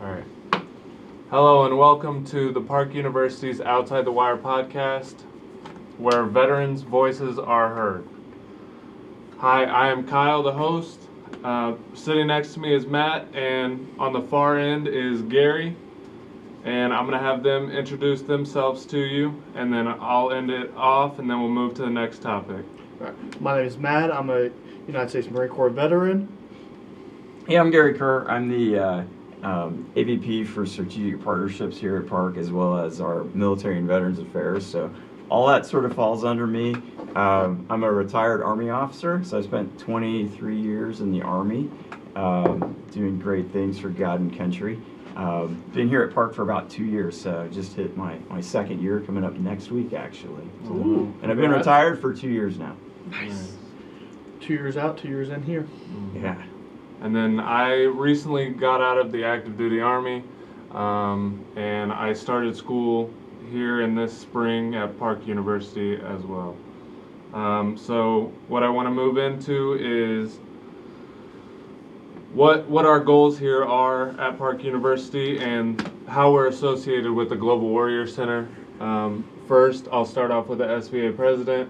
All right. Hello and welcome to the Park University's Outside the Wire podcast, where veterans' voices are heard. Hi, I am Kyle, the host. Sitting next to me is Matt, and on the far end is Gary. And I'm going to have them introduce themselves to you, and then I'll end it off, and then we'll move to the next topic. Right. My name is Matt. I'm a United States Marine Corps veteran. Hey, I'm Gary Kerr. I'm the AVP for Strategic Partnerships here at Park, as well as our Military and Veterans Affairs. So all that sort of falls under me. I'm a retired Army officer, so I spent 23 years in the Army, doing great things for God and country. Been here at Park for about 2 years, so just hit my second year coming up next week, actually. Ooh, and I've been retired for 2 years now. Nice. 2 years out, 2 years in here. Yeah. And then I recently got out of the active duty Army, and I started school here in this spring at Park University as well. So what I want to move into is what our goals here are at Park University and how we're associated with the Global Warrior Center. First, I'll start off with the SVA president,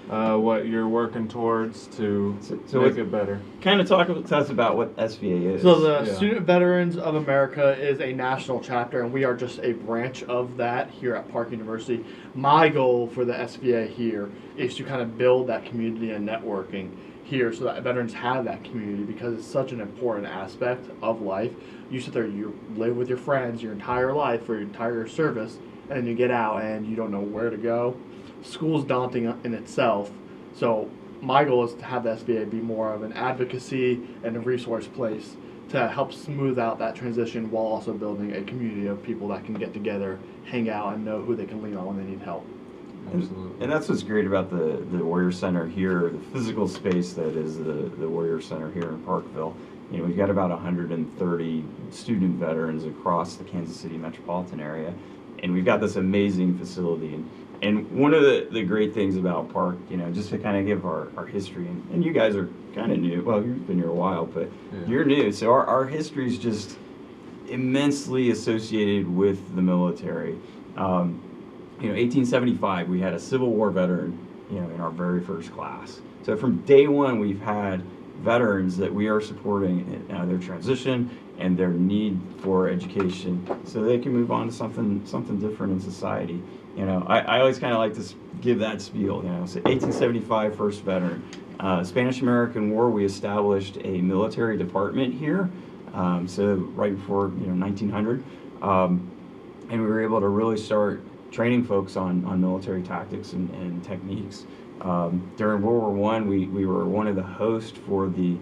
what you're working towards to make it better. Kind of talk to us about what SVA is. So the Student Veterans of America is a national chapter, and we are just a branch of that here at Park University. My goal for the SVA here is to kind of build that community and networking here so that veterans have that community, because it's such an important aspect of life. You sit there, you live with your friends your entire life for your entire service, and then you get out and you don't know where to go. School's daunting in itself, so my goal is to have the SVA be more of an advocacy and a resource place to help smooth out that transition while also building a community of people that can get together, hang out, and know who they can lean on when they need help. Absolutely. And that's what's great about the Warrior Center here, the physical space that is the Warrior Center here in Parkville. You know, we've got about 130 student veterans across the Kansas City metropolitan area, and we've got this amazing facility. And one of the great things about Park, you know, just to kind of give our history, and you guys are kind of new. Well, you've been here a while, but you're new. So our history is just immensely associated with the military. 1875, we had a Civil War veteran, in our very first class. So from day one, we've had veterans that we are supporting in their transition and their need for education, so they can move on to something different in society. I always kind of like to give that spiel. So 1875, first veteran. Spanish-American War, we established a military department here. So right before 1900, and we were able to really start training folks on military tactics and techniques. During World War I, we were one of the hosts for the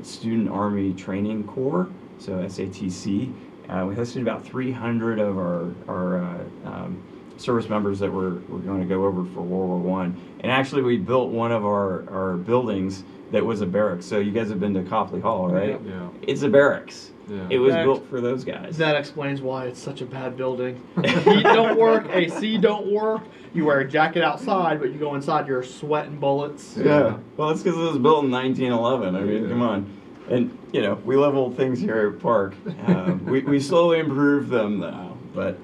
Student Army Training Corps, so SATC. We hosted about 300 of our service members that were going to go over for World War I. And actually, we built one of our buildings that was a barracks. So you guys have been to Copley Hall, right? Yeah. It's a barracks. Yeah. It was built for those guys. That explains why it's such a bad building. Heat don't work, AC don't work. You wear a jacket outside, but you go inside, you're sweating bullets. Yeah. Well, it's because it was built in 1911. I mean, come on. And, we level things here at Park. We slowly improve them, though. But,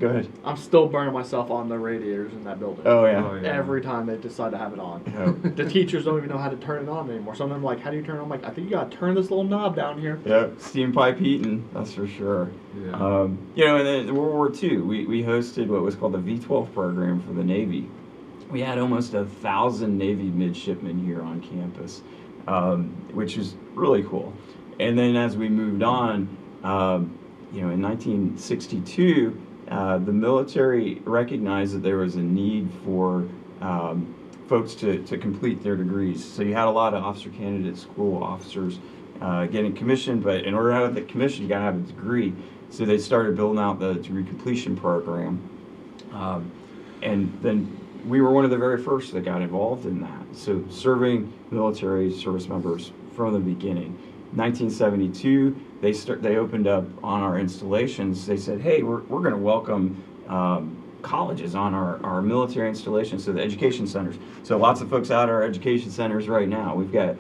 go ahead. I'm still burning myself on the radiators in that building. Oh, yeah. Every time they decide to have it on. Yeah. The teachers don't even know how to turn it on anymore. Some of them are like, how do you turn it on? I'm like, I think you got to turn this little knob down here. Yep, steam pipe heating, that's for sure. Yeah. And then in World War II, we hosted what was called the V-12 program for the Navy. We had almost 1,000 Navy midshipmen here on campus, which is really cool. And then as we moved on, in 1962, the military recognized that there was a need for folks to complete their degrees. So you had a lot of officer candidate school officers getting commissioned, but in order to have the commission, you got to have a degree. So they started building out the degree completion program. And then we were one of the very first that got involved in that. So serving military service members from the beginning. 1972, they opened up on our installations. They said, hey, we're going to welcome colleges on our military installations, so the education centers. So lots of folks out at our education centers right now. We've got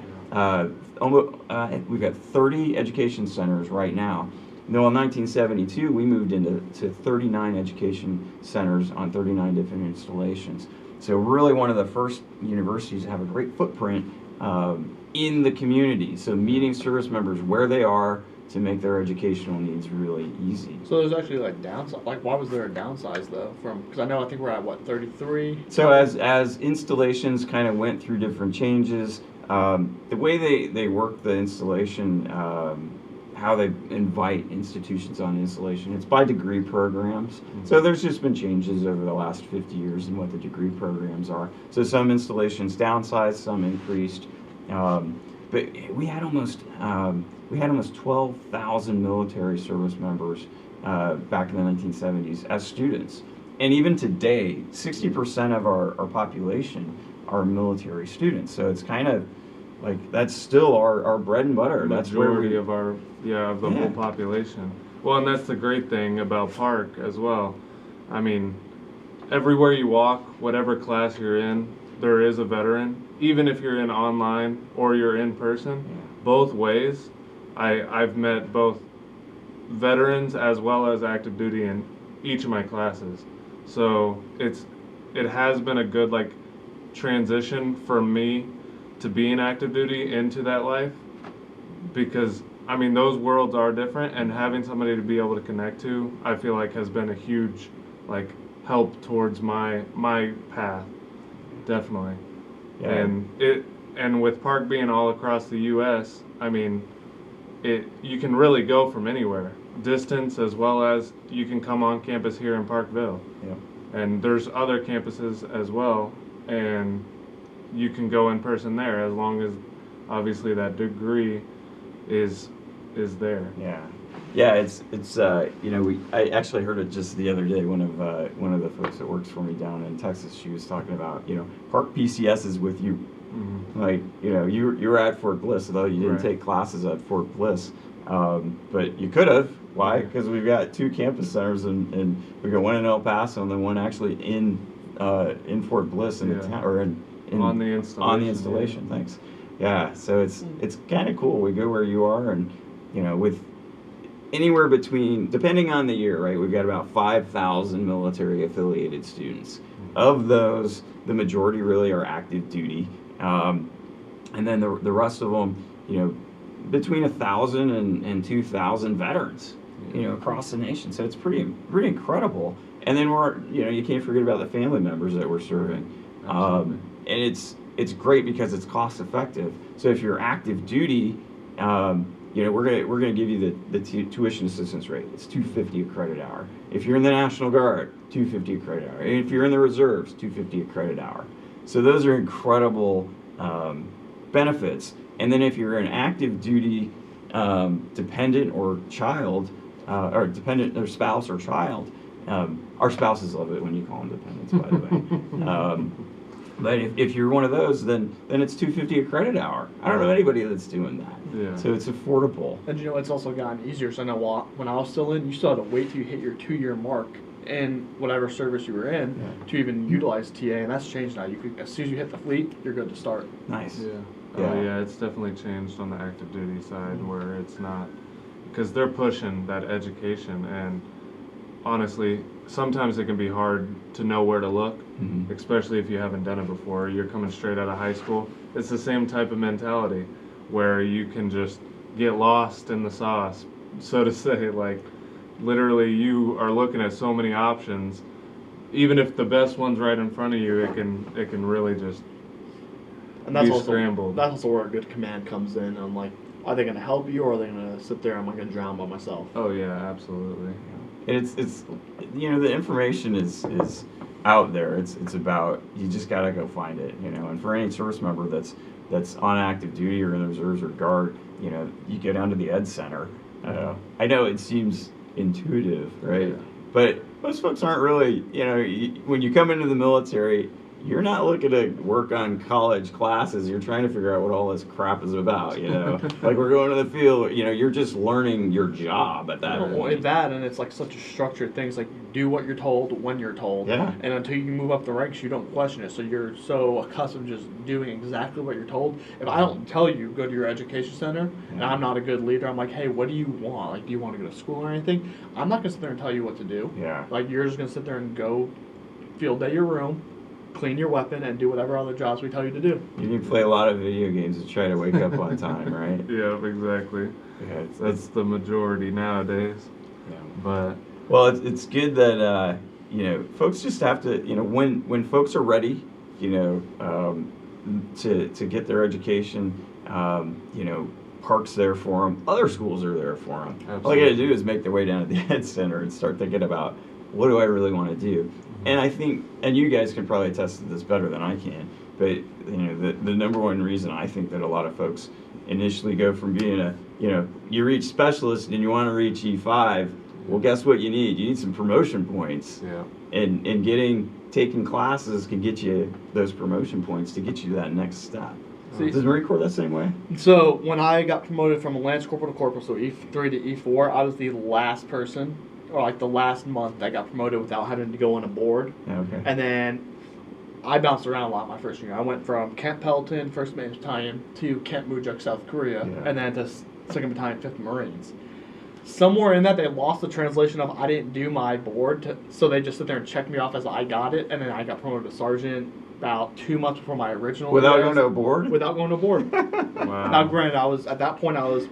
30 education centers right now, No, in 1972, we moved into 39 education centers on 39 different installations. So really one of the first universities to have a great footprint in the community. So meeting service members where they are to make their educational needs really easy. So there's actually like downside. Like, why was there a downsize though? Because I think we're at what, 33. So as installations kind of went through different changes, the way they work the installation, how they invite institutions on installation, it's by degree programs. Mm-hmm. So there's just been changes over the last 50 years in what the degree programs are. So some installations downsized, some increased. But we had almost 12,000 military service members back in the 1970s as students. And even today, 60% of our population are military students. So it's kind of like that's still our bread and butter. That's where Majority of our whole population. Well, and that's the great thing about Park as well. I mean, everywhere you walk, whatever class you're in, there is a veteran. Even if you're in online or you're in person, both ways. I've met both veterans as well as active duty in each of my classes. So it has been a good like transition for me to being active duty into that life, because I mean those worlds are different, and having somebody to be able to connect to, I feel like has been a huge like help towards my path, definitely. Yeah. And with Park being all across the U.S., I mean, you can really go from anywhere, distance as well as you can come on campus here in Parkville. Yeah. And there's other campuses as well, and you can go in person there as long as obviously that degree is there. Yeah. Yeah, it's I actually heard it just the other day. One of the folks that works for me down in Texas, she was talking about Park PCS is with you. Mm-hmm. Like you were at Fort Bliss, although you didn't Right. take classes at Fort Bliss, but you could have. Why? Because we've got 2 campus centers, and we've got one in El Paso and then one actually in Fort Bliss in the town, or in on the installation. On the installation, thanks. Yeah, so it's kind of cool. We go where you are, and with anywhere between, depending on the year, right? We've got about 5,000 military affiliated students. Of those, the majority really are active duty, and then the rest of them, between 1,000 and 2,000 veterans, across the nation. So it's pretty incredible. And then you can't forget about the family members that we're serving. And it's great because it's cost effective. So if you're active duty, we're gonna give you the tuition assistance rate. It's $250 a credit hour. If you're in the National Guard, $250 a credit hour. And if you're in the reserves, $250 a credit hour. So those are incredible benefits. And then if you're an active duty dependent or child, or dependent or spouse or child, our spouses love it when you call them dependents, by the way. But if you're one of those, then it's $250 a credit hour. I don't know anybody that's doing that. Yeah. So it's affordable. And it's also gotten easier. So I know when I was still in, you still had to wait till you hit your 2-year mark in whatever service you were in to even utilize TA, and that's changed now. You could, as soon as you hit the fleet, you're good to start. Nice. Yeah. Yeah. Oh yeah, it's definitely changed on the active duty side where it's not, because they're pushing that education, and honestly, sometimes it can be hard to know where to look, especially if you haven't done it before. You're coming straight out of high school. It's the same type of mentality where you can just get lost in the sauce, so to say. Like, literally, you are looking at so many options. Even if the best one's right in front of you, it can really just be scrambled. That's also where a good command comes in. I'm like, are they going to help you, or are they going to sit there and I'm going to drown by myself? Oh yeah, absolutely. And it's the information is out there. It's about, you just gotta go find it, And for any service member that's on active duty or in the reserves or guard, you go down to the Ed Center. I know it seems intuitive, right? Yeah. But most folks aren't really. When you come into the military, you're not looking to work on college classes. You're trying to figure out what all this crap is about, you know? Like, we're going to the field, you know, you're just learning your job at that Well, point. that, and it's like such a structured thing. It's like you do what you're told when you're told. Yeah. And until you move up the ranks, you don't question it. So you're so accustomed to just doing exactly what you're told. If I don't tell you, go to your education center, and Yeah. I'm not a good leader, I'm like, hey, what do you want? Like, do you want to go to school or anything? I'm not going to sit there and tell you what to do. Yeah. Like, you're just going to sit there and go field day your room, clean your weapon, and do whatever other jobs we tell you to do. You can play a lot of video games to try to wake up on time, right? Yeah, exactly. Yeah, That's the majority nowadays. yeah. But Well, it's good that you know, folks just have to, you know, when folks are ready, you know, to get their education, you know, Park's there for them. Other schools are there for them. All they got to do is make their way down to the Ed Center and start thinking about, what do I really want to do? And I think, and you guys can probably attest to this better than I can, but you know, the number one reason I think that a lot of folks initially go from being a, you know, you reach specialist and you want to reach E5. Well, guess what you need? You need some promotion points. yeah, And taking classes can get you those promotion points to get you to that next step. See- Does Marine Corps that same way? So when I got promoted from a lance corporal to corporal, so E3 to E4, I was the last person, or like the last month that got promoted without having to go on a board. Yeah, okay. And then I bounced around a lot my first year. I went from Camp Pendleton, 1st Maine Battalion, to Camp Mujuk, South Korea, Yeah. and then to 2nd Battalion, 5th Marines. Somewhere in that, they lost the translation of I didn't do my board, so they just sit there and checked me off as I got it, and then I got promoted to sergeant about 2 months before my original. Without was. going to a board? Without going to board. wow. Now, granted, I was at that point. I was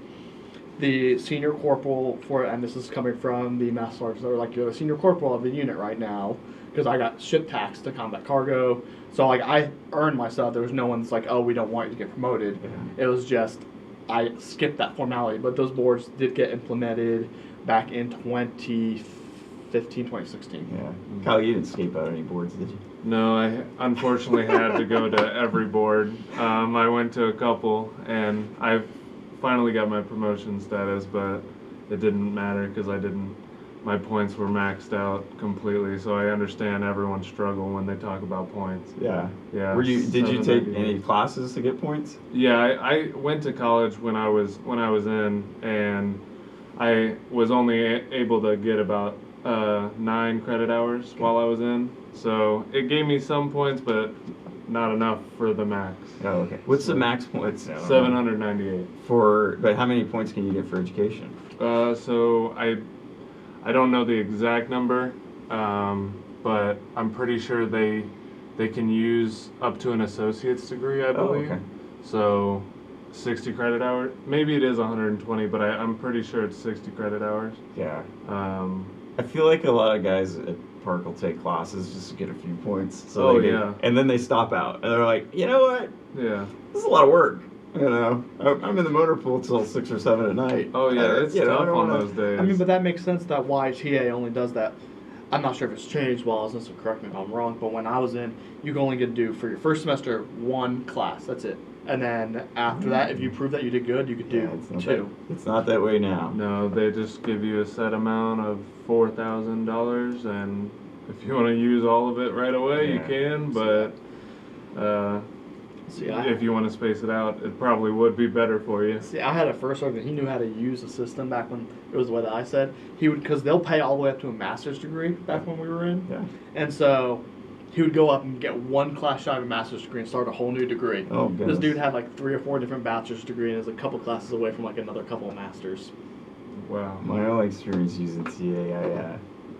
the senior corporal for, and this is coming from the master sergeant. They're like, you're the senior corporal of the unit right now, because I got ship taxed to combat cargo. So like, I earned myself. There was no one's like, oh, we don't want you to get promoted. Yeah. It was just I skipped that formality. But those boards did get implemented back in 2015, 2016. Yeah. Kyle, you didn't escape out any boards, did you? No, I unfortunately had to go to every board. I went to a couple, and I finally got my promotion status, but it didn't matter because my points were maxed out completely. So I understand everyone's struggle when they talk about points. Yeah. Yeah. Did you take 798. any classes to get points? Yeah, I went to college when I was in, and I was only able to get about 9 credit hours while I was in. So it gave me some points, but not enough for the max. Oh, okay. What's the max points? I don't know. 798. But how many points can you get for education? So I don't know the exact number, but I'm pretty sure they can use up to an associate's degree, I believe. Oh, okay. So 60 credit hours. Maybe it is 120, but I'm pretty sure it's 60 credit hours. Yeah. Um, I feel like a lot of guys at Park will take classes just to get a few points. Oh, they yeah. And then they stop out, and they're like, you know what? yeah. This is a lot of work. You know, I'm in the motor pool till 6 or 7 at night. Oh yeah, it's You know, I tough don't on wanna- those days. I mean, but that makes sense that why TA only does that. I'm not sure if it's changed while I was in, so correct me if I'm wrong, but when I was in, you can only get to do for your first semester 1 class. That's it. And then after that, if you prove that you did good, you could do Yeah, it's not 2. It's not that way now. No, they just give you a set amount of $4,000, and if you want to use all of it right away, you Yeah. can. But See, if you want to space it out, it probably would be better for you. See, I had a first sergeant. He knew how to use the system back when it was the way that I said. He would, because they'll pay all the way up to a master's degree back when we were in. Yeah. And so he would go up and get 1 class shy of a master's degree and start a whole new degree. Oh, This goodness. dude had like 3 or 4 different bachelor's degrees and is a couple classes away from like another couple of masters. Wow. My only experience using TA,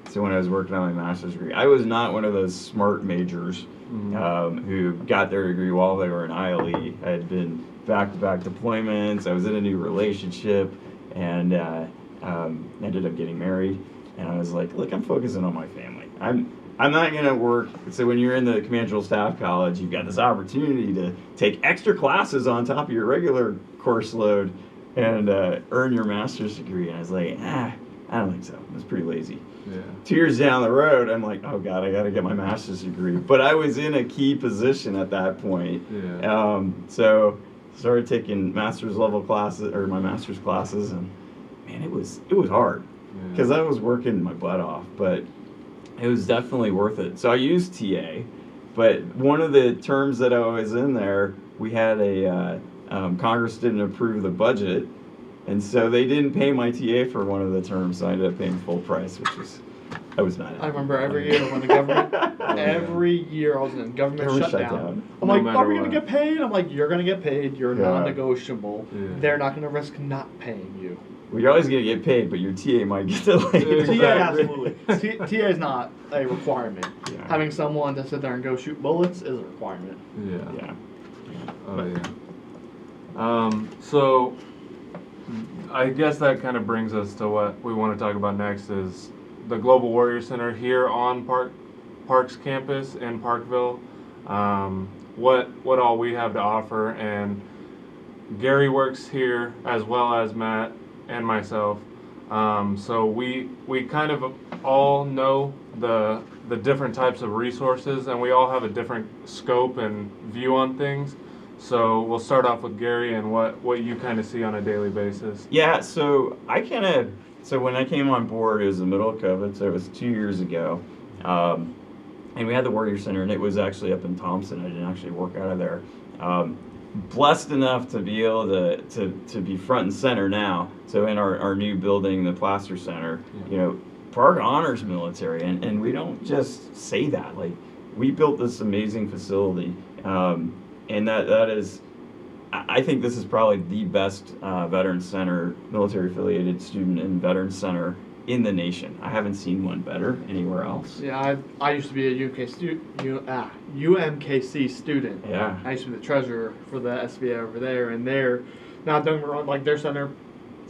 so when I was working on my master's degree, I was not one of those smart majors who got their degree while they were in ILE. I had been back-to-back deployments. I was in a new relationship, and ended up getting married. And I was like, look, I'm focusing on my family. I'm not going to work. So when you're in the Command General Staff College, you've got this opportunity to take extra classes on top of your regular course load and earn your master's degree. And I was like, I don't think so. I was pretty lazy. Yeah. 2 years down the road, I'm like, oh God, I got to get my master's degree. But I was in a key position at that point. Yeah. So started taking master's level classes, or my master's classes, and man, it was hard because I was working my butt off, but it was definitely worth it. So I used TA, But one of the terms that I was in there, we had Congress didn't approve the budget, and so they didn't pay my TA for one of the terms. So I ended up paying full price, I was not. I remember every year when the government, every year I was in government shutdown. I'm No like, matter are we what. gonna get paid? I'm like, you're gonna get paid. You're Yeah. non-negotiable. Yeah. They're not gonna risk not paying you. Well, you're always gonna get paid, but your TA might get delayed. Exactly. TA absolutely. TA is not a requirement. Yeah. Having someone to sit there and go shoot bullets is a requirement. Yeah. Yeah. Oh yeah. So I guess that kind of brings us to what we want to talk about next is the Global Warrior Center here on Parks campus in Parkville. What all we have to offer, and Gary works here as well as Matt and myself. So we kind of all know the different types of resources, and we all have a different scope and view on things. So we'll start off with Gary and what you kind of see on a daily basis. Yeah, so when I came on board, it was the middle of COVID, so it was 2 years ago. And we had the Warrior Center, and it was actually up in Thompson. I didn't actually work out of there. Blessed enough to be able to be front and center now. So in our new building, the Plaster Center, you know, Park honors military, and we don't just say that. Like, we built this amazing facility, and that is, I think this is probably the best Veterans Center, military affiliated student and Veterans Center in the nation. I haven't seen one better anywhere else. Yeah, I used to be a UMKC student. Yeah. I used to be the treasurer for the SVA over there, and now don't get me wrong, like their center,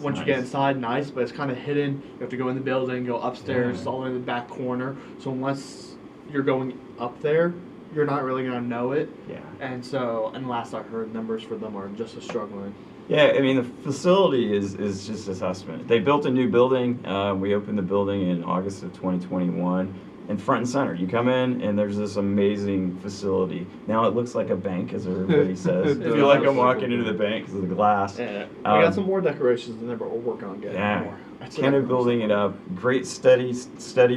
once you get nice. inside, nice, but it's kind of hidden. You have to go in the building, go upstairs, Yeah. all the way in the back corner. So unless you're going up there, you're not really gonna know it. Yeah. And so, and last I heard, numbers for them are just as struggling. Yeah, I mean, the facility is just a testament. They built a new building. We opened the building in August of 2021. And front and center, you come in and there's this amazing facility. Now it looks like a bank, as everybody says. I It feel like does. I'm walking into the bank because of the glass. Yeah, we Um, got some more decorations in there, but we're working on getting Yeah, more. That's kind of what building it up. Great study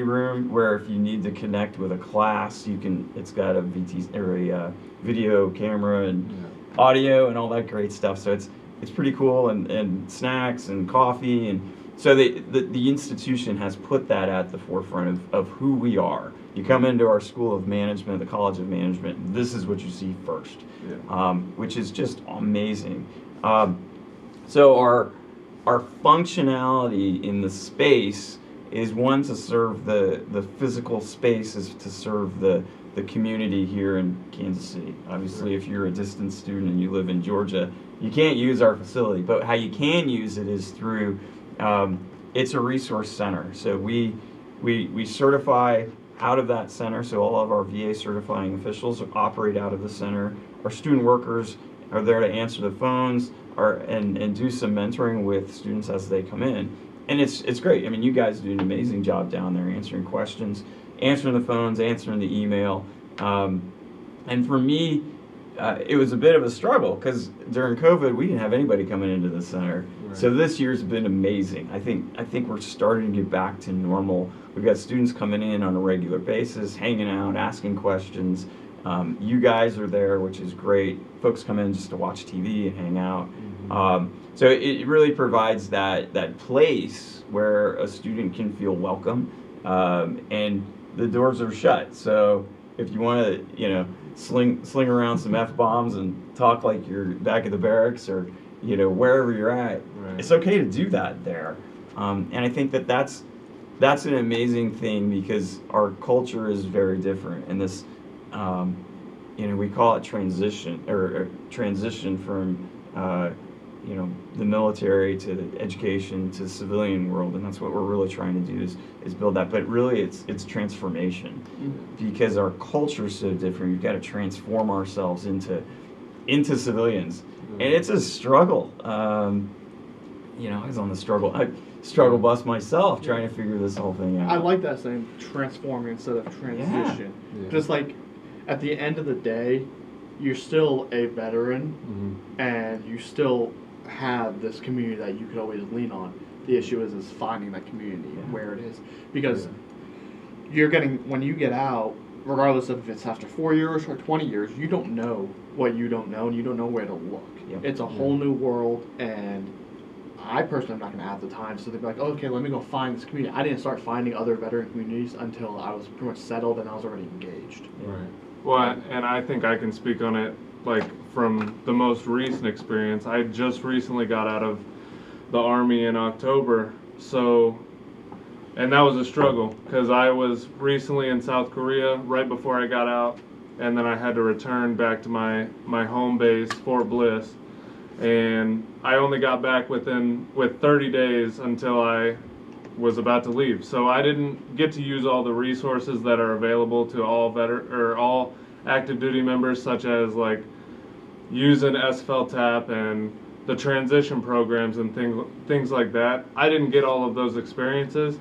room where if you need to connect with a class, you can. It's got a video camera and audio and all that great stuff. So it's pretty cool, and snacks and coffee, and so the institution has put that at the forefront of who we are. You come into our School of Management, the College of Management, this is what you see first, which is just amazing. So our functionality in the space is one to serve the physical space, is to serve the community here in Kansas City. Obviously, if you're a distance student and you live in Georgia, you can't use our facility, but how you can use it is through, it's a resource center. So we certify out of that center, so all of our VA certifying officials operate out of the center. Our student workers are there to answer the phones and do some mentoring with students as they come in. And it's great. I mean, you guys do an amazing job down there answering questions, answering the phones, answering the email. And for me, it was a bit of a struggle because during COVID, we didn't have anybody coming into the center. Right. So this year's been amazing. I think we're starting to get back to normal. We've got students coming in on a regular basis, hanging out, asking questions. You guys are there, which is great. Folks come in just to watch TV and hang out. So it really provides that place where a student can feel welcome, and the doors are shut. So if you want to, sling around some F-bombs and talk like you're back at the barracks or, wherever you're at, Right. it's okay to do that there. And I think that's an amazing thing because our culture is very different. And this, we call it transition from, the military to the education to the civilian world, and that's what we're really trying to do is build that. But really, it's transformation because our culture is so different. We've got to transform ourselves into civilians, and it's a struggle. I was on the struggle bus myself trying to figure this whole thing out. I like that saying, transforming instead of transition. Yeah. Just like at the end of the day, you're still a veteran, and you still have this community that you could always lean on. The issue is finding that community and where it is, because you're getting, when you get out, regardless of if it's after 4 years or 20 years, you don't know what you don't know, and you don't know where to look. Yep. It's a whole new world, and I personally am not going to have the time. So they'd be like, oh, okay, let me go find this community. I didn't start finding other veteran communities until I was pretty much settled and I was already engaged. Right. Well, and I think I can speak on it like from the most recent experience. I just recently got out of the Army in October, so, and that was a struggle because I was recently in South Korea right before I got out, and then I had to return back to my home base, Fort Bliss, and I only got back with 30 days until I was about to leave. So I didn't get to use all the resources that are available to all active duty members, such as like using SFLTAP and the transition programs and things like that. I didn't get all of those experiences.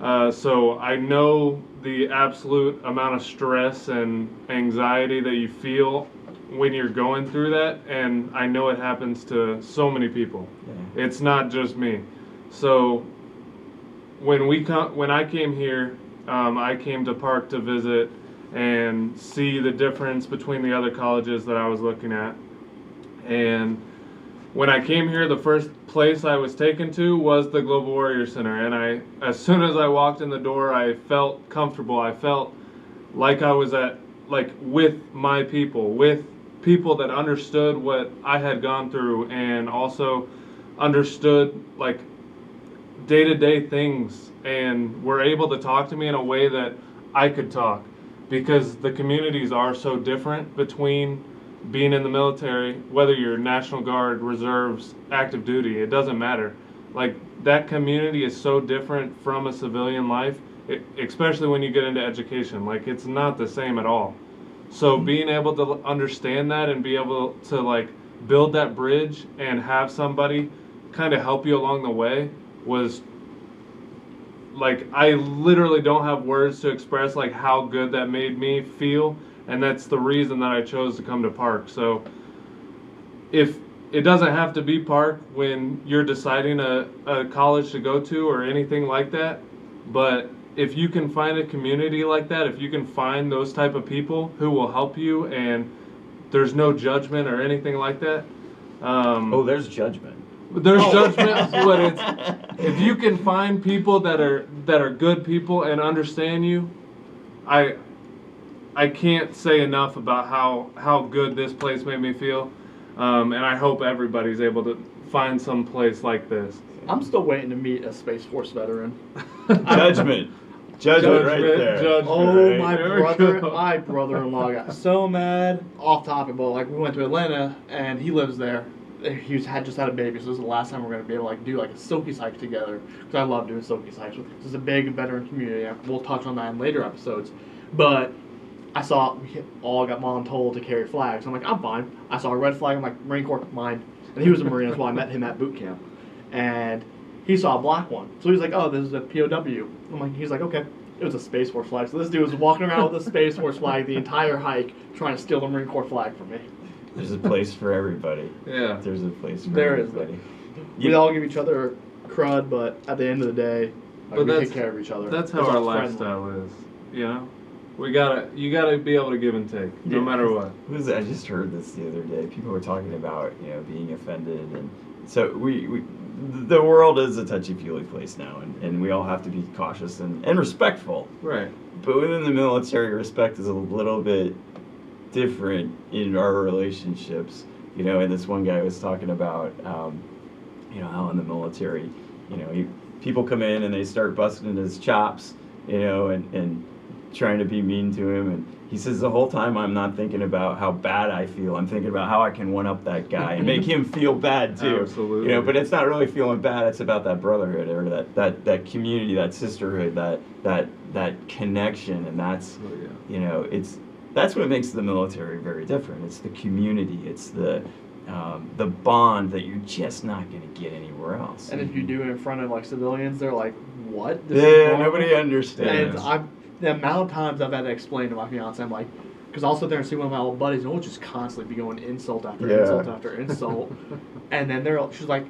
So I know the absolute amount of stress and anxiety that you feel when you're going through that, and I know it happens to so many people. Yeah. It's not just me. So when I came here, I came to Park to visit and see the difference between the other colleges that I was looking at. And when I came here, the first place I was taken to was the Global Warrior Center, and as soon as I walked in the door, I felt comfortable. I felt like I was with my people, with people that understood what I had gone through and also understood like day-to-day things and were able to talk to me in a way that I could talk, because the communities are so different between being in the military, whether you're National Guard, reserves, active duty, it doesn't matter. Like, that community is so different from a civilian life, especially when you get into education. Like, it's not the same at all. So being able to understand that and be able to like build that bridge and have somebody kind of help you along the way was like, I literally don't have words to express like how good that made me feel, and that's the reason that I chose to come to Park. So if it doesn't have to be Park when you're deciding a college to go to or anything like that, but if you can find a community like that, if you can find those type of people who will help you and there's no judgment or anything like that. There's judgment. There's judgment, but it's, if you can find people that are good people and understand you, I can't say enough about how good this place made me feel, and I hope everybody's able to find some place like this. I'm still waiting to meet a Space Force veteran. Judgment right there. Oh, Right. my brother-in-law got so mad. Off topic, but like we went to Atlanta and he lives there. He had just had a baby, so this is the last time we're going to be able to like do like a Silkies hike together. Because I love doing Silkies hikes. This is a big veteran community. We'll touch on that in later episodes. But I saw we all got voluntold to carry flags. I'm like, I'm fine. I saw a red flag. I'm like, Marine Corps, mine. And he was a Marine as well. I met him at boot camp. And he saw a black one. So he's like, oh, this is a POW. He's like, okay. It was a Space Force flag. So this dude was walking around with a Space Force flag the entire hike trying to steal the Marine Corps flag from me. There's a place for everybody. Yeah. There's a place for There is. everybody. We all give each other crud, but at the end of the day, we take care of each other. That's how our lifestyle is, you know? You gotta be able to give and take, no matter what. I just heard this the other day. People were talking about, being offended, and so the world is a touchy-feely place now, and we all have to be cautious and respectful. Right. But within the military, respect is a little bit different in our relationships. And this one guy was talking about, how in the military, people come in and they start busting his chops, and trying to be mean to him, and he says the whole time I'm not thinking about how bad I feel. I'm thinking about how I can one-up that guy and make him feel bad too. Absolutely. But it's not really feeling bad. It's about that brotherhood or that community, that sisterhood, that connection, and that's that's what makes the military very different. It's the community. It's the bond that you're just not going to get anywhere else. And if you do it in front of like civilians, they're like, "What?" This is normal?" Nobody understands. And the amount of times I've had to explain to my fiance, I'm like, because I'll sit there and see one of my old buddies, and we'll just constantly be going insult after insult after insult, and then she's like,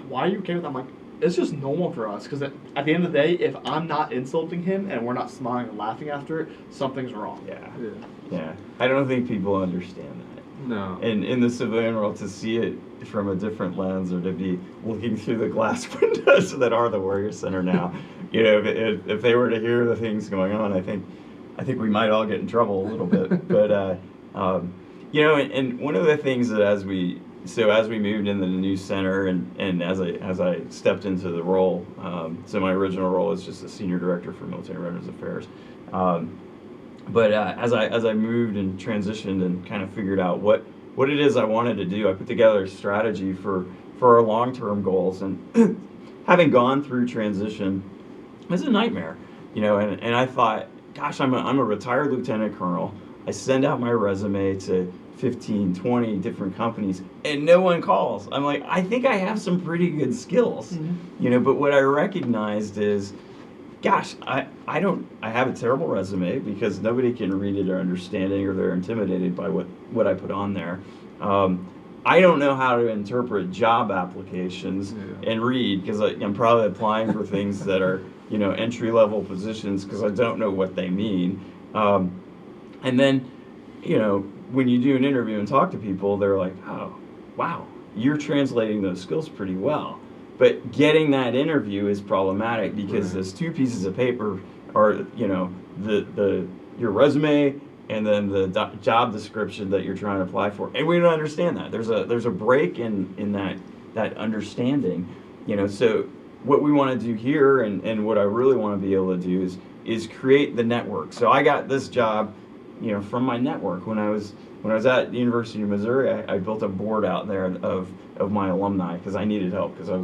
"Why are you okay with that?" I'm like, it's just normal for us because at the end of the day, if I'm not insulting him and we're not smiling and laughing after it, something's wrong. Yeah. I don't think people understand that. No. And in the civilian world, to see it from a different lens, or to be looking through the glass windows that are the Warrior Center now, if they were to hear the things going on, I think we might all get in trouble a little bit. But and one of the things that as we moved into the new center, and as I stepped into the role, so my original role was just the senior director for military veterans affairs. But as I moved and transitioned and kind of figured out what it is I wanted to do, I put together a strategy for our long-term goals. And having gone through transition, it was a nightmare, and I thought, gosh, I'm a retired lieutenant colonel. I send out my resume to 15, 20 different companies, and no one calls. I'm like, I think I have some pretty good skills, but what I recognized is, gosh, I have a terrible resume because nobody can read it or understand it, or they're intimidated by what I put on there. I don't know how to interpret job applications and read, because I'm probably applying for things that are, entry-level positions, because I don't know what they mean. And then, when you do an interview and talk to people, they're like, oh, wow, you're translating those skills pretty well. But getting that interview is problematic, because those two pieces of paper are, your resume and then the job description that you're trying to apply for. And we don't understand that. There's a break in that understanding. So what we want to do here, and what I really want to be able to do is create the network. So I got this job, from my network. When I was at the University of Missouri, I built a board out there of my alumni, because I needed help, because I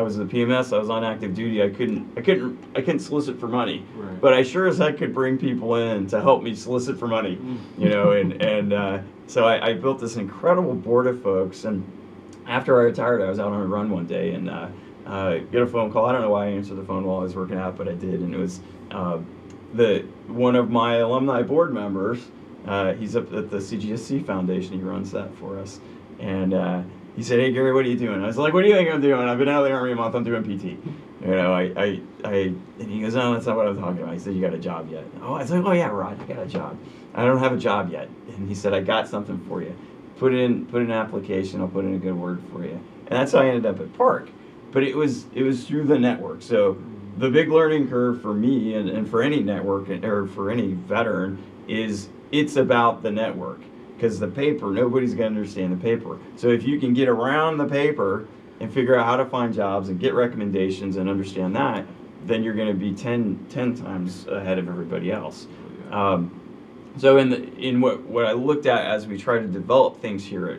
was the PMS. I was on active duty. I couldn't solicit for money, but I sure as heck could bring people in to help me solicit for money, so I built this incredible board of folks. And after I retired, I was out on a run one day and get a phone call. I don't know why I answered the phone while I was working out, but I did, and it was one of my alumni board members. He's up at the CGSC Foundation. He runs that for us, and he said, "Hey Gary, what are you doing?" I was like, "What do you think I'm doing? I've been out of the Army a month. I'm doing PT." And he goes, "No, that's not what I'm talking about." He said, "You got a job yet?" Oh, I was like, "Oh yeah, Rod, I got a job. I don't have a job yet." And he said, "I got something for you. Put in an application. I'll put in a good word for you." And that's how I ended up at Park. But it was through the network. So the big learning curve for me and for any network or for any veteran is it's about the network. Because the paper, nobody's going to understand the paper. So if you can get around the paper and figure out how to find jobs and get recommendations and understand that, then you're going to be 10 times ahead of everybody else. So in what I looked at as we try to develop things here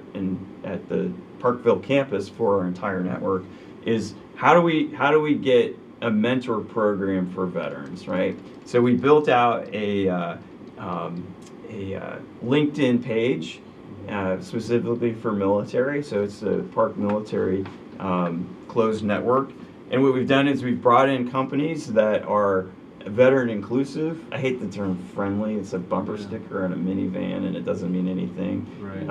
at the Parkville campus for our entire network is how do we get a mentor program for veterans, right? So we built out a LinkedIn page specifically for military. So it's the Park Military Closed Network. And what we've done is we've brought in companies that are veteran inclusive. I hate the term friendly. It's a bumper sticker on a minivan, and it doesn't mean anything. Right.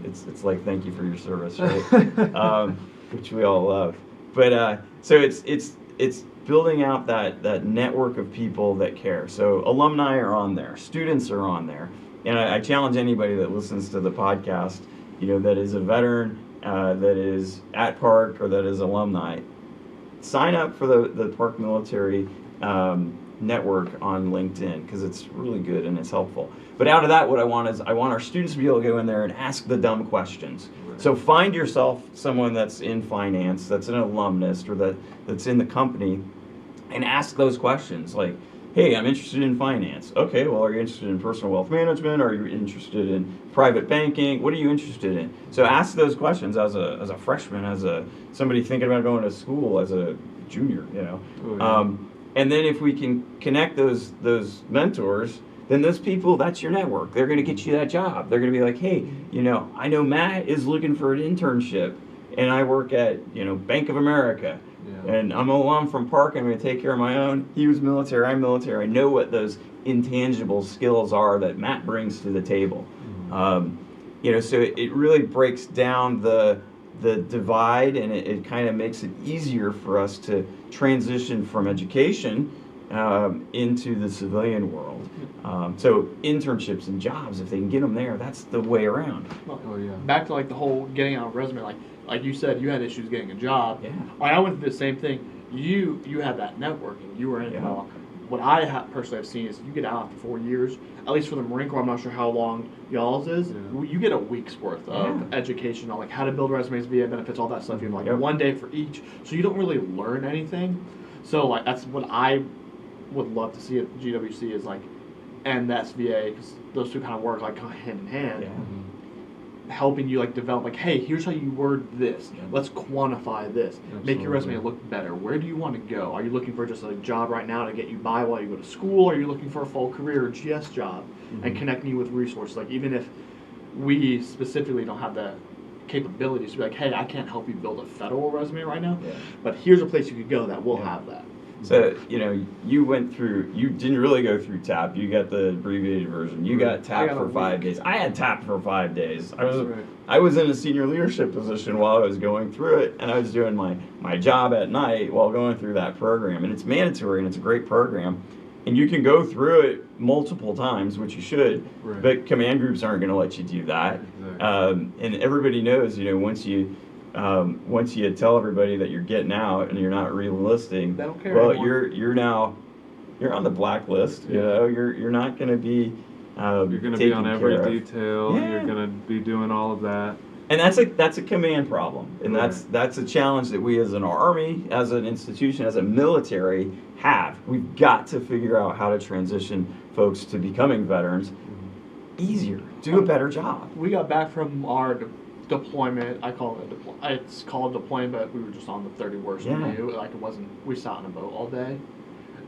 It's like thank you for your service, right? Which we all love. But so it's building out that network of people that care. So alumni are on there, students are on there, and I challenge anybody that listens to the podcast, that is a veteran, that is at Park, or that is alumni, sign up for the Park Military Network on LinkedIn, because it's really good and it's helpful. But out of that, what I want is our students to be able to go in there and ask the dumb questions. Right. So find yourself someone that's in finance, that's an alumnus, or that's in the company, and ask those questions like, hey, I'm interested in finance. Okay, well, are you interested in personal wealth management? Are you interested in private banking? What are you interested in? So ask those questions as a freshman, as somebody thinking about going to school, as a junior, Oh, yeah. And then if we can connect those mentors, then those people, that's your network. They're going to get you that job. They're going to be like, hey, I know Matt is looking for an internship, and I work at, Bank of America. Yeah. And I'm an alum from Park. I'm going to take care of my own. He was military. I'm military. I know what those intangible skills are that Matt brings to the table. Mm-hmm. So it really breaks down the the divide, and it kind of makes it easier for us to transition from education into the civilian world. So internships and jobs, if they can get them there, that's the way around. Oh yeah. Back to like the whole getting out a resume, like you said, you had issues getting a job. Yeah. I went through the same thing. You had that networking. You were in. Yeah. What I personally have seen is you get out after 4 years. At least for the Marine Corps, I'm not sure how long y'all's is. Yeah. You get a week's worth of education on like how to build resumes, VA benefits, all that stuff. You have like 1 day for each, so you don't really learn anything. So like that's what I would love to see at GWC is like, and the SVA, because those two kind of work like hand in hand. Yeah. Helping you like develop like, hey, here's how you word this. Yeah. Let's quantify this. Make your Absolutely. resume look better. Where do you want to go? Are you looking for just a job right now to get you by while you go to school? Or are you looking for a full career or GS job? And connecting you with resources. Like even if we specifically don't have the capabilities to be like, hey, I can't help you build a federal resume right now, Yeah. but here's a place you could go that will Yeah. have that. So, you went through, you didn't really go through TAP. You got the abbreviated version. You got I TAP got for a 5 week. days. I had TAP for 5 days. That's right. I was in a senior leadership position while I was going through it, and I was doing my job at night while going through that program. And it's mandatory, and it's a great program. And you can go through it multiple times, which you should, Right. but command groups aren't going to let you do that. Exactly. And everybody knows, once you tell everybody that you're getting out and you're not re-enlisting, They don't care well, anymore. you're on the blacklist. You're not going to be. You're going to be on every care of. detail. Yeah. You're going to be doing all of that. And that's a command problem, and that's a challenge that we as an army, as an institution, as a military have. We've got to figure out how to transition folks to becoming veterans easier, do a better job. We got back from our deployment. I call it it's called deployment, but we were just on the 31st Yeah. view. Like it wasn't. We sat on a boat all day,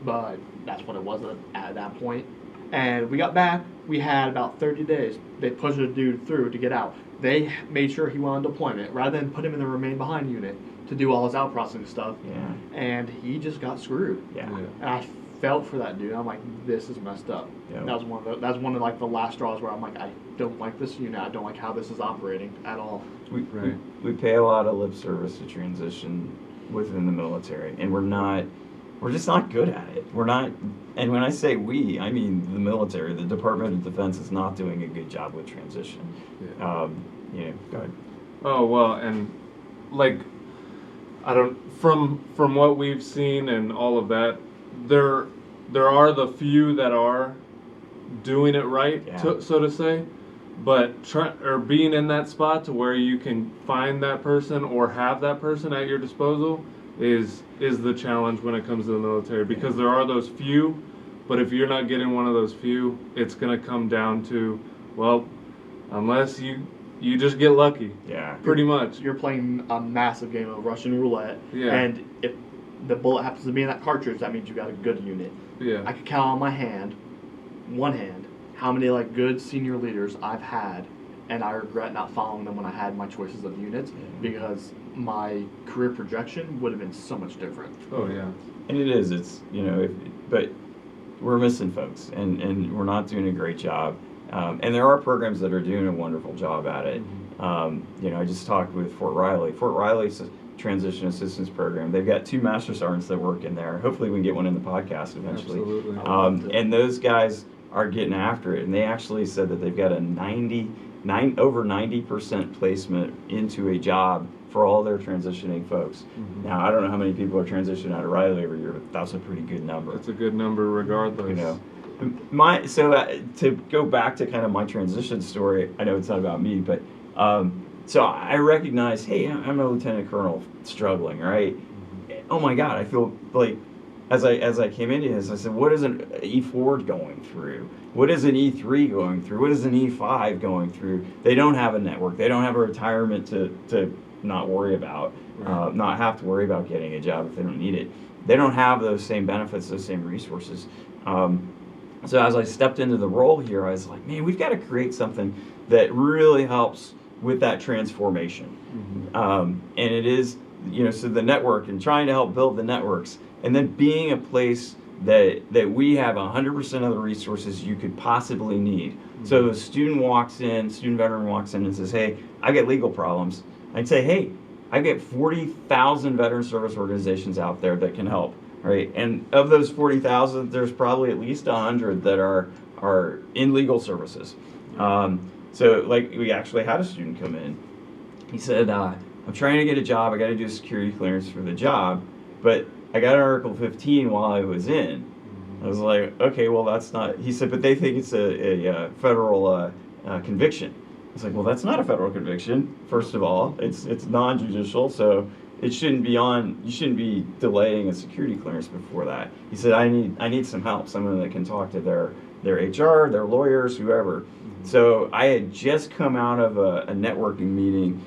but that's what it was at that point. And we got back. We had about 30 days. They pushed a dude through to get out. They made sure he went on deployment rather than put him in the remain behind unit to do all his out processing stuff. Yeah, And he just got screwed. yeah. And I felt for that dude. I'm like, this is messed up. Yeah. That was one of like the last straws where I'm like, I don't like this unit. I don't like how this is operating at all. Right. We pay a lot of lip service to transition within the military, and we're just not good at it. We're not, and when I say we, I mean the military. The Department of Defense is not doing a good job with transition. Yeah. Go ahead. Oh well, and like I don't from what we've seen and all of that, there are the few that are doing it right, Yeah. so to say, but being in that spot to where you can find that person or have that person at your disposal is the challenge when it comes to the military, because there are those few, but if you're not getting one of those few, it's going to come down to, well, unless you just get lucky, Yeah. pretty much. You're playing a massive game of Russian roulette. Yeah. And if the bullet happens to be in that cartridge, that means you got a good unit. Yeah. I could count on one hand, how many like good senior leaders I've had, and I regret not following them when I had my choices of units because my career projection would have been so much different. Oh yeah. And it is. It's but we're missing folks, and we're not doing a great job. And there are programs that are doing a wonderful job at it. I just talked with Fort Riley. Fort Riley's a transition assistance program. They've got 2 master sergeants that work in there. Hopefully, we can get one in the podcast eventually. Absolutely. And those guys are getting after it, and they actually said that they've got a over 90% placement into a job for all their transitioning folks. Now, I don't know how many people are transitioning out of Riley every year, but that's a pretty good number. It's a good number regardless. To go back to kind of my transition story, I know it's not about me, but so I recognize, hey, I'm a lieutenant colonel struggling, right? Oh my God, I feel like as I came into this, I said, what is an E4 going through? What is an E3 going through? What is an E5 going through? They don't have a network. They don't have a retirement to not worry about, Right. not have to worry about getting a job if they don't need it. They don't have those same benefits, those same resources. So as I stepped into the role here, I was like, man, we've got to create something that really helps with that transformation. And it is, so the network and trying to help build the networks, and then being a place that we have 100% of the resources you could possibly need. So a student veteran walks in and says, hey, I got legal problems. I'd say, hey, I get 40,000 veteran service organizations out there that can help, right? And of those 40,000, there's probably at least 100 that are in legal services. So like we actually had a student come in. He said, I'm trying to get a job. I got to do a security clearance for the job, but I got an Article 15 while I was in. I was like, okay, well, that's not, he said, but they think it's a federal conviction. I was like, well, that's not a federal conviction, first of all. It's non-judicial, so it shouldn't be you shouldn't be delaying a security clearance before that. He said, I need some help, someone that can talk to their HR, their lawyers, whoever. So I had just come out of a networking meeting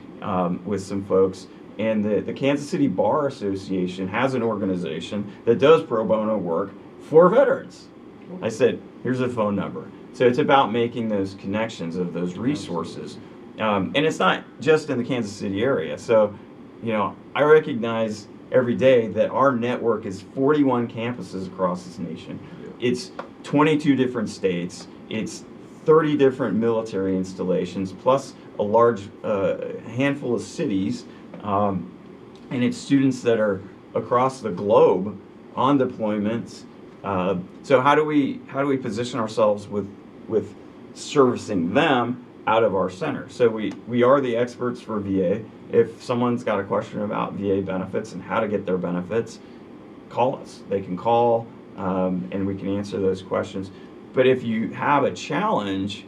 with some folks, and the Kansas City Bar Association has an organization that does pro bono work for veterans. I said, here's a phone number. So it's about making those connections of those resources. And it's not just in the Kansas City area. So, I recognize every day that our network is 41 campuses across this nation. It's 22 different states. It's 30 different military installations, plus a large handful of cities. And it's students that are across the globe on deployments. So how do we position ourselves with servicing them out of our center? So we are the experts for VA. If someone's got a question about VA benefits and how to get their benefits, call us. They can call and we can answer those questions. But if you have a challenge,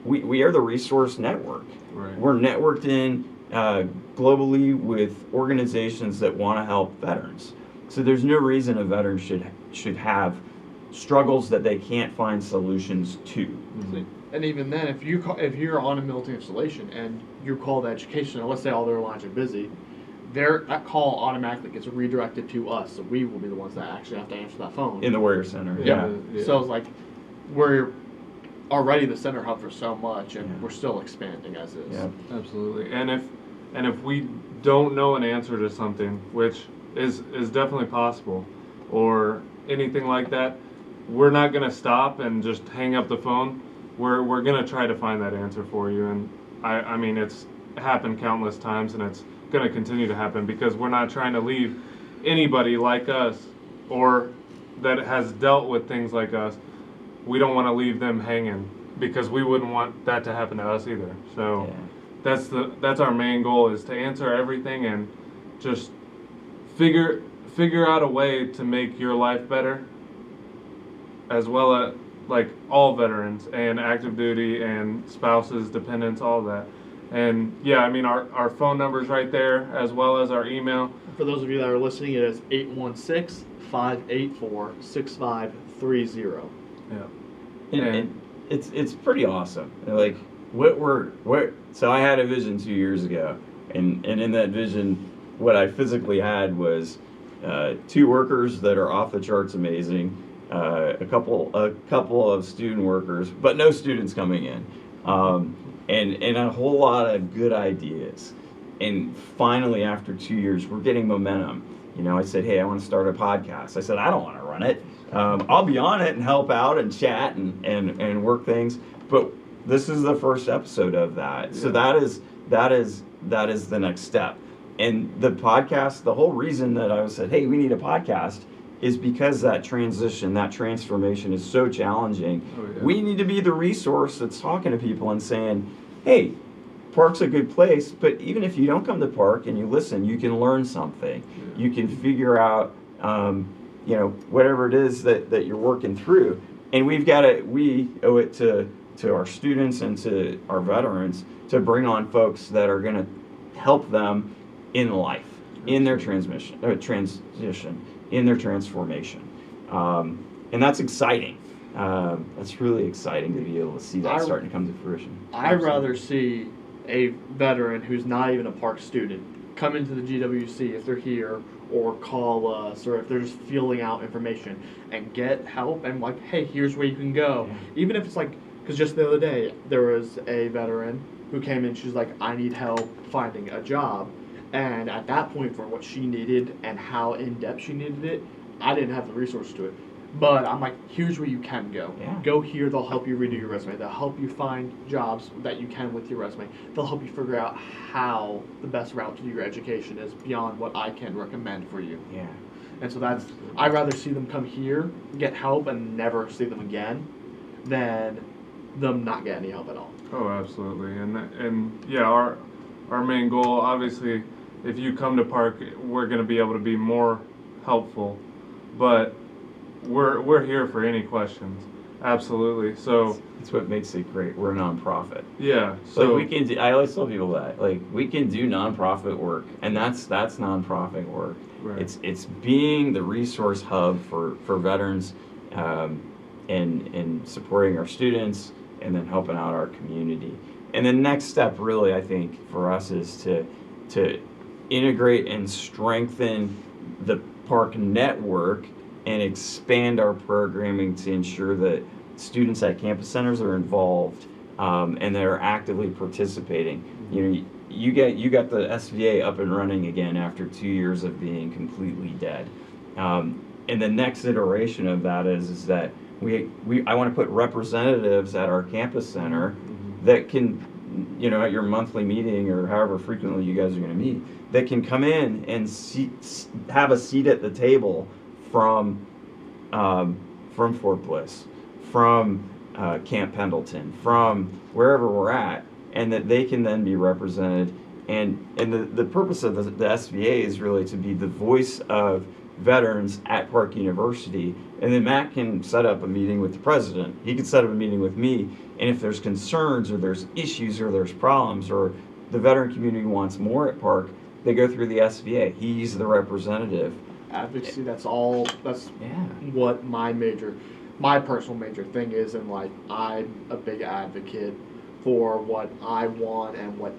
we are the resource network. Right. We're networked in globally with organizations that want to help veterans. So there's no reason a veteran should have struggles that they can't find solutions to. Mm-hmm. And even then, if you're on a military installation and you call the education, and let's say all their lines are busy, that call automatically gets redirected to us. So we will be the ones that actually have to answer that phone. In the Warrior Center. Yeah. So it's like we're already the center hub for so much, and we're still expanding as is. Yeah. Absolutely. And if we don't know an answer to something, which is definitely possible, or anything like that, we're not going to stop and just hang up the phone. We're going to try to find that answer for you. And I mean, it's happened countless times, and it's going to continue to happen because we're not trying to leave anybody like us or that has dealt with things like us. We don't want to leave them hanging because we wouldn't want that to happen to us either. So that's our main goal, is to answer everything and just figure out a way to make your life better, as well as like all veterans and active duty and spouses, dependents, all that. And yeah, I mean, our phone number's right there, as well as our email. For those of you that are listening, it is 816-584-6530. Yeah. And it's pretty awesome. Like so I had a vision 2 years ago, and in that vision, what I physically had was 2 workers that are off the charts amazing, a couple of student workers, but no students coming in, and a whole lot of good ideas. And finally, after 2 years, we're getting momentum. I said, hey, I want to start a podcast. I said, I don't want to run it. I'll be on it and help out and chat and work things. But this is the first episode of that. Yeah. So that is the next step. And the podcast, the whole reason that I said, hey, we need a podcast, is because that transition, that transformation is so challenging. Oh, yeah. We need to be the resource that's talking to people and saying, hey, Park's a good place, but even if you don't come to Park and you listen, you can learn something. Yeah. You can figure out, whatever it is that you're working through. And we owe it to our students and to our veterans to bring on folks that are going to help them in life, in their transition, in their transformation. And that's exciting. That's really exciting to be able to see that starting to come to fruition. I'd rather see a veteran who's not even a Park student come into the GWC if they're here, or call us, or if they're just filling out information and get help and like, hey, here's where you can go. Yeah. Even if it's like, because just the other day there was a veteran who came in, she's like, I need help finding a job. And at that point, for what she needed and how in-depth she needed it, I didn't have the resources to it. But I'm like, here's where you can go. Yeah. Go here. They'll help you redo your resume. They'll help you find jobs that you can with your resume. They'll help you figure out how the best route to do your education is beyond what I can recommend for you. Yeah. And so I'd rather see them come here, get help, and never see them again than them not get any help at all. Oh, absolutely. And yeah, our main goal, obviously, if you come to Park, we're going to be able to be more helpful, but we're here for any questions. Absolutely. So That's what makes it great. We're a nonprofit. yeah. So Like we can do, I always tell people that, like, we can do nonprofit work, and that's nonprofit work. Right. It's being the resource hub for veterans, and supporting our students, and then helping out our community. And the next step, really, I think, for us is to integrate and strengthen the park network and expand our programming to ensure that students at campus centers are involved, and they're actively participating. You know, you got the SVA up and running again after 2 years of being completely dead. And the next iteration of that is that I want to put representatives at our campus center that can, you know, at your monthly meeting or however frequently you guys are going to meet, that can come in and have a seat at the table from Fort Bliss, from Camp Pendleton, from wherever we're at, and that they can then be represented. And the purpose of the SVA is really to be the voice of veterans at Park University. And then Matt can set up a meeting with the president. He can set up a meeting with me. And if there's concerns or there's issues or there's problems or the veteran community wants more at Park, they go through the SVA. He's the representative. Advocacy, that's Yeah. what my personal major thing is. And like, I'm a big advocate for what I want and what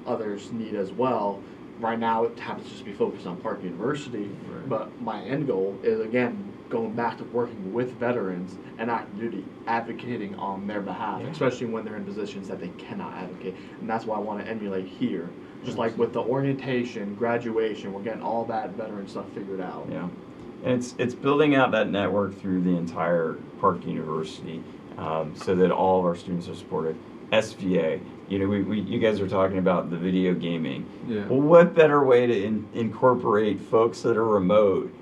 others need as well. Right now it happens to just be focused on Park University, Right. but my end goal is, again, going back to working with veterans and active duty, advocating on their behalf, Yeah. especially when they're in positions that they cannot advocate. And that's why I want to emulate here. Just like with the orientation, graduation, we're getting all that veteran stuff figured out. Yeah, and it's building out that network through the entire Park University, so that all of our students are supported. SVA, you know, you guys are talking about the video gaming. Yeah. Well, what better way to incorporate folks that are remote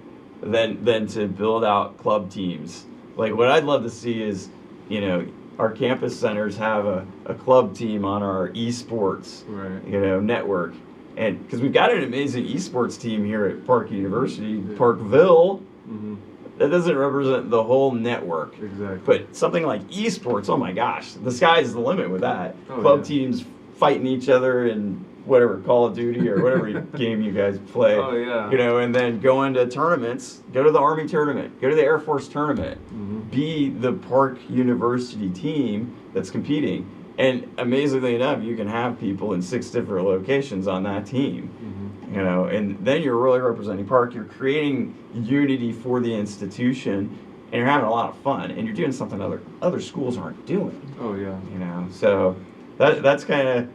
than to build out club teams? Like, what I'd love to see is, you know, our campus centers have a club team on our esports, Right. you know, network. And because we've got an amazing esports team here at Park University, Yeah. Parkville, Mm-hmm. that doesn't represent the whole network. Exactly. But something like esports, oh my gosh, the sky's the limit with that. Oh, Club yeah. teams fighting each other in whatever, Call of Duty or whatever game you guys play. Oh, yeah. You know, and then go into tournaments, go to the Army tournament, go to the Air Force tournament, Mhm. be the Park University team that's competing. And amazingly enough, you can have people in 6 different locations on that team. Mhm. You know, and then you're really representing Park. You're creating unity for the institution, and you're having a lot of fun, and you're doing something other schools aren't doing. Oh yeah. You know, so that's kind of And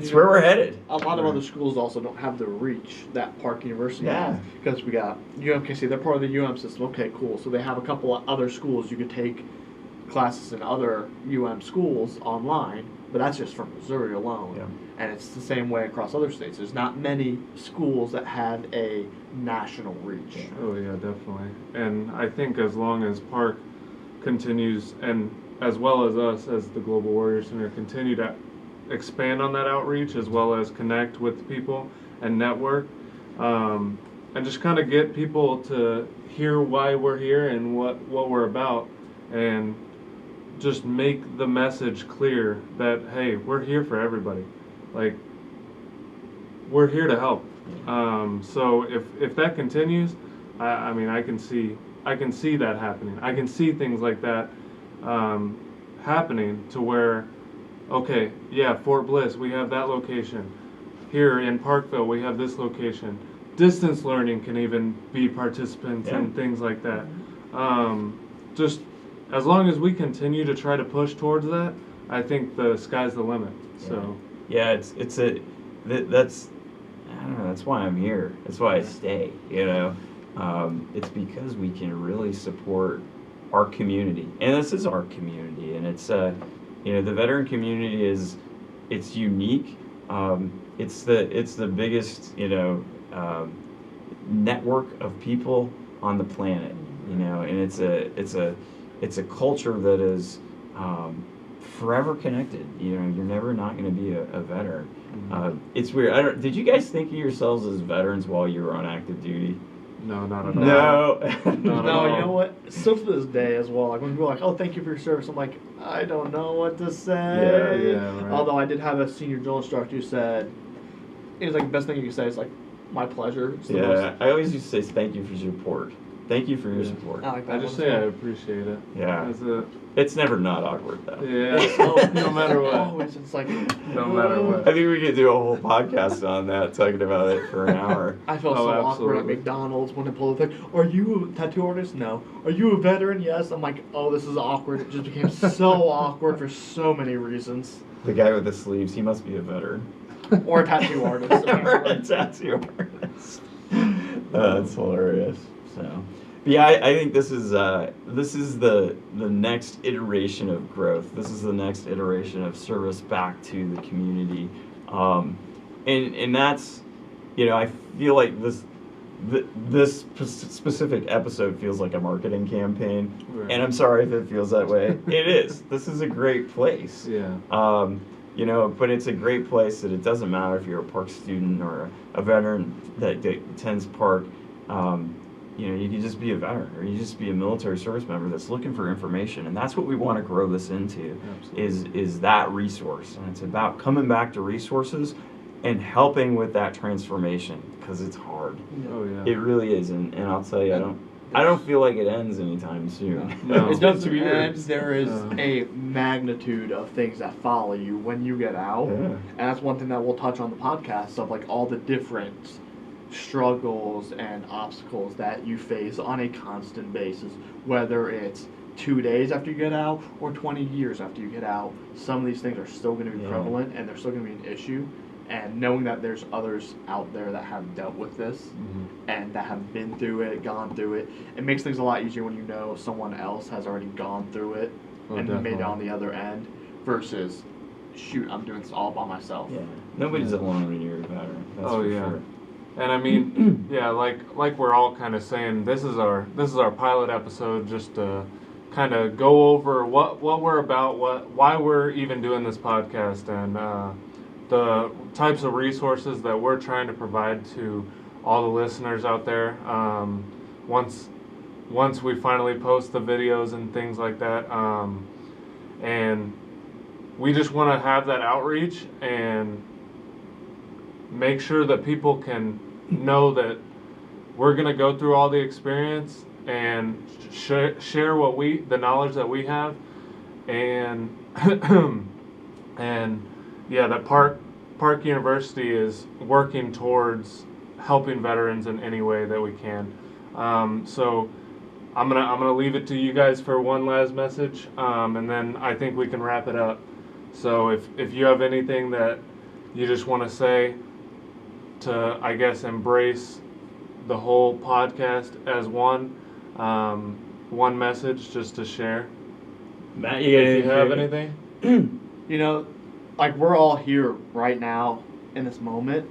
it's you where know, we're headed. A lot of Right. other schools also don't have the reach that Park University Yeah. has, because we got UMKC, they're part of the UM system. Okay, cool. So they have a couple of other schools you could take classes in other UM schools online, but that's just for Missouri alone. Yeah. And it's the same way across other states. There's not many schools that have a national reach. Oh yeah, definitely. And I think as long as Park continues, and as well as us as the Global Warrior Center continue to expand on that outreach, as well as connect with people and network, and just kind of get people to hear why we're here and what we're about, and just make the message clear that, hey, we're here for everybody. Like, we're here to help. So if that continues, I mean, I can see that happening. I can see things like that happening to where, okay, yeah, Fort Bliss, we have that location. Here in Parkville, we have this location. Distance learning can even be participants Yeah. in things like that. Just as long as we continue to try to push towards that, I think the sky's the limit. So. Yeah, that's I don't know. That's why I'm here. That's why I stay. You know, It's because we can really support our community, and this is our community, and it's the veteran community it's unique. It's the biggest network of people on the planet, and it's a culture that is forever connected. You're never not going to be a veteran. It's weird. Did you guys think of yourselves as veterans while you were on active duty? No, not at all. No. Not at No, all. you know what? Still to this day as well. Like when people are like, "Oh, thank you for your service," I'm like, I don't know what to say. Yeah, right. Although I did have a senior drill instructor who said, it was like the best thing you can say is like, "My pleasure." It's the Yeah, most- I always used to say thank you for your support. Thank you for your support. I like that I just one say I too. appreciate it. Yeah. That's it. It's never not awkward though. Yeah. No matter what. Always, it's like, No matter what. I think we could do a whole podcast on that, talking about it for an hour. I felt Oh, so awkward at absolutely. McDonald's when they pull the thing. Are you a tattoo artist? No. Are you a veteran? Yes. I'm like, oh, this is awkward. It just became so awkward for so many reasons. The guy with the sleeves, he must be a veteran. Or a tattoo artist. Or a tattoo artist. That's hilarious. So, but yeah, I think this is the next iteration of growth. This is the next iteration of service back to the community, and that's, I feel like this specific episode feels like a marketing campaign, Right. and I'm sorry if it feels that way. It is. This is a great place. Yeah. But it's a great place that it doesn't matter if you're a park student or a veteran that attends park. You can just be a veteran, or you just be a military service member that's looking for information, and that's what we want to grow this into. Absolutely. Is that resource, and it's about coming back to resources and helping with that transformation, because it's hard. Oh yeah. It really is, and I'll tell you, I don't feel like it ends anytime soon. No. It doesn't It's weird. end. There is a magnitude of things that follow you when you get out. Yeah. And that's one thing that we'll touch on the podcast of like all the different struggles and obstacles that you face on a constant basis, whether it's 2 days after you get out or 20 years after you get out. Some of these things are still going to be Yeah. prevalent and they're still going to be an issue. And knowing that there's others out there that have dealt with this Mhm. and that have been through it, gone through it, it makes things a lot easier when you know someone else has already gone through it Oh, and made it definitely. on the other end versus, shoot, I'm doing this all by myself. Yeah, nobody's alone when you're a veteran. That's Oh, for yeah. sure. And I mean, yeah, like we're all kind of saying, this is our pilot episode, just to kind of go over what we're about, why we're even doing this podcast, and the types of resources that we're trying to provide to all the listeners out there. Once we finally post the videos and things like that, and we just want to have that outreach and make sure that people can know that we're going to go through all the experience and share the knowledge that we have, and and yeah, that Park University is working towards helping veterans in any way that we can. So I'm gonna leave it to you guys for one last message, and then I think we can wrap it up. So if you have anything that you just want to say to, I guess, embrace the whole podcast as one message just to share. Matt, If you have anything? You know, like we're all here right now in this moment,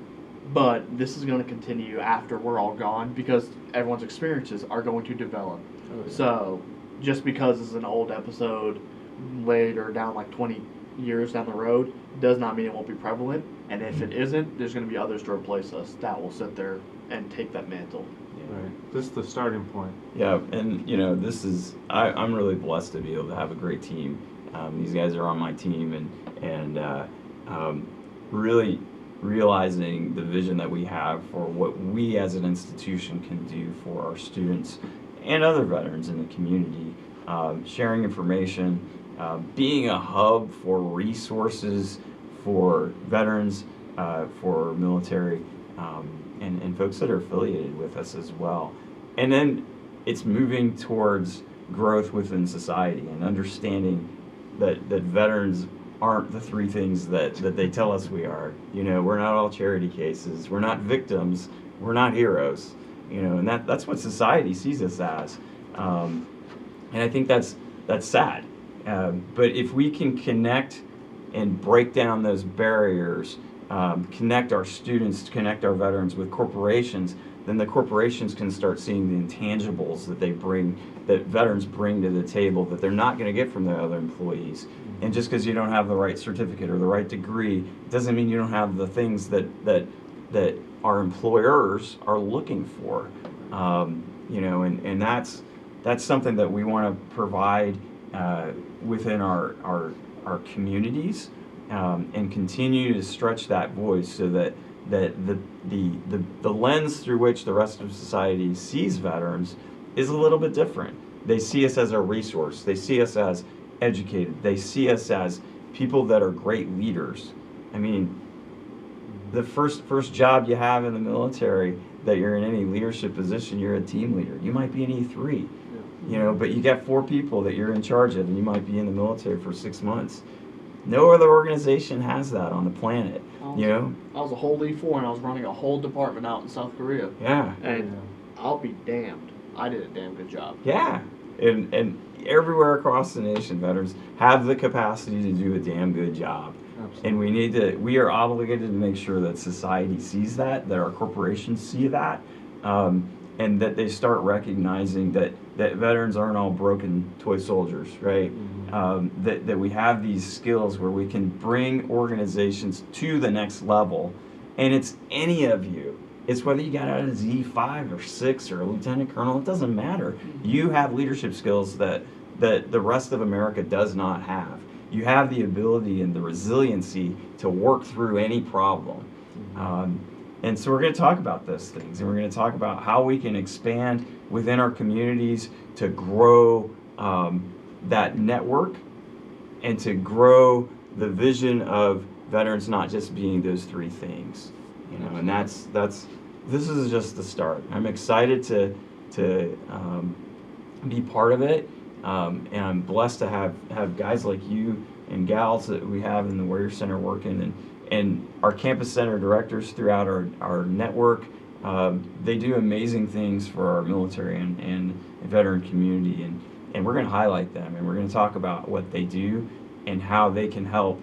but this is going to continue after we're all gone because everyone's experiences are going to develop. So just because it's an old episode later down like 20 years down the road does not mean it won't be prevalent. And if it isn't, there's going to be others to replace us that will sit there and take that mantle. Right. This is the starting point. Yeah, and this is I'm really blessed to be able to have a great team. These guys are on my team, and really realizing the vision that we have for what we as an institution can do for our students and other veterans in the community, sharing information, being a hub for resources for veterans, for military, and folks that are affiliated with us as well. And then it's moving towards growth within society and understanding that veterans aren't the three things that they tell us we are. We're not all charity cases. We're not victims. We're not heroes. And that's what society sees us as. And I think that's sad. But if we can connect and break down those barriers, connect our students, connect our veterans with corporations, then the corporations can start seeing the intangibles that veterans bring to the table that they're not going to get from their other employees. And just because you don't have the right certificate or the right degree doesn't mean you don't have the things that our employers are looking for. And that's something that we want to provide within our communities, and continue to stretch that voice so that the lens through which the rest of society sees veterans is a little bit different. They see us as a resource. They see us as educated. They see us as people that are great leaders. I mean, the first job you have in the military that you're in any leadership position, you're a team leader. You might be an E3, but you got 4 people that you're in charge of, and you might be in the military for 6 months. No other organization has that on the planet. I was a whole E4 and I was running a whole department out in South Korea. Yeah. And I'll be damned, I did a damn good job. Yeah. And everywhere across the nation, veterans have the capacity to do a damn good job. Absolutely. And we are obligated to make sure that society sees that our corporations see that, and that they start recognizing that veterans aren't all broken toy soldiers, right? Mm-hmm. That we have these skills where we can bring organizations to the next level, and it's any of you. It's whether you got out as E5 or 6 or a lieutenant colonel, it doesn't matter. You have leadership skills that the rest of America does not have. You have the ability and the resiliency to work through any problem. And so we're going to talk about those things, and we're going to talk about how we can expand within our communities to grow that network and to grow the vision of veterans not just being those 3 things. And this is just the start. I'm excited to be part of it, and I'm blessed to have guys like you and gals that we have in the Warrior Center working, and our campus center directors throughout our network. They do amazing things for our military and veteran community, and we're going to highlight them, and we're going to talk about what they do and how they can help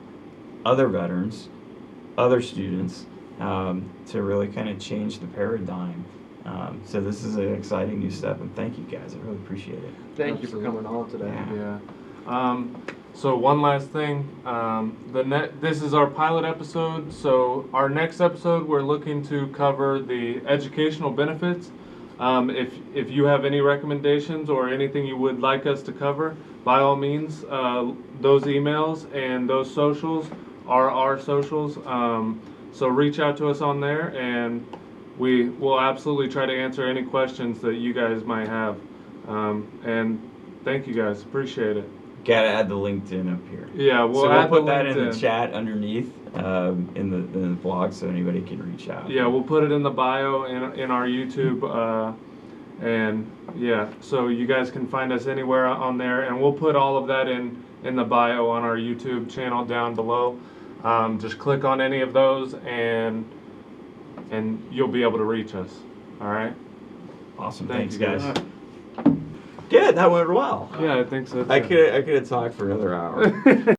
other veterans, other students, to really kind of change the paradigm. So this is an exciting new step, and thank you guys. I really appreciate it. Thank you for coming on today. Yeah. So one last thing, this is our pilot episode. So our next episode, we're looking to cover the educational benefits. If you have any recommendations or anything you would like us to cover, by all means, those emails and those socials are our socials. So reach out to us on there, and we will absolutely try to answer any questions that you guys might have. And thank you guys, appreciate it. Gotta add the LinkedIn up here. Yeah, we'll put that in the chat underneath in the blog, so anybody can reach out. Yeah, we'll put it in the bio in our YouTube, and yeah, so you guys can find us anywhere on there, and we'll put all of that in the bio on our YouTube channel down below. Just click on any of those, and you'll be able to reach us. All right. Awesome. Thanks, guys. Good. That went well. Yeah, I think so too. I could have talked for another hour.